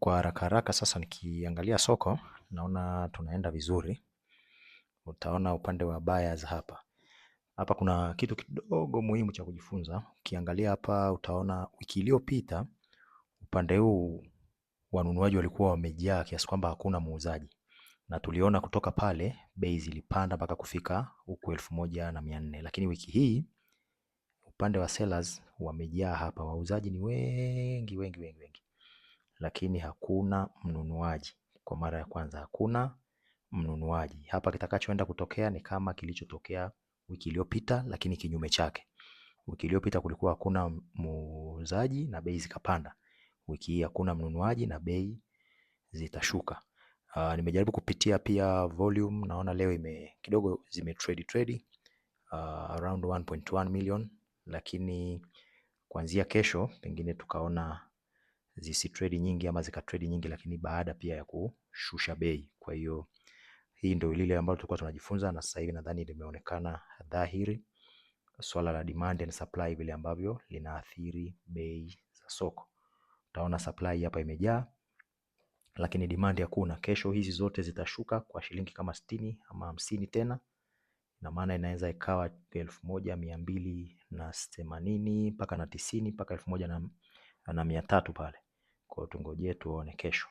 Kwa haraka haraka sasa nikiangalia soko naona tunaenda vizuri. Utaona upande wa buyers hapa. Hapa kuna kitu kidogo muhimu cha kujifunza. Ukiangalia hapa utaona wiki iliyopita upande huu wanunuaji walikuwa wamejaa kiasi kwamba hakuna muuzaji. Na tuliona kutoka pale bei zilipanda mpaka kufika huku 1,400. Lakini wiki hii upande wa sellers wamejaa hapa, wauzaji ni wengi wengi wengi wengi. Lakini hakuna mnunuaji. Kwa mara ya kwanza hakuna mnunuaji. Hapa kitakachoenda kutokea ni kama kilichotokea wiki iliyopita, lakini kinyume chake. Wiki iliyopita kulikuwa hakuna muuzaji na bei zikapanda. Wiki hii hakuna mnunuaji na bei zitashuka. Nimejaribu kupitia pia volume, naona leo kidogo trade around 1.1 million, lakini kuanzia kesho pengine tukaona zisitrade nyingi ama zikatrade nyingi, lakini baada pia ya kushusha bei. Kwa hiyo hii ndio lile ambalo tulikuwa tunajifunza, na sasa hivi nadhani limeonekana dhahiri swala la demand and supply vile ambavyo linaathiri bei za soko. Utaona supply hapa imejaa lakini demand hakuna. Kesho hizi zote zitashuka kwa shilingi kama 60 ama 50 tena, na maana inaweza ikawa 1,280 mpaka na 90 mpaka 1,300 pale. Kwa hiyo tungojee tuone kesho.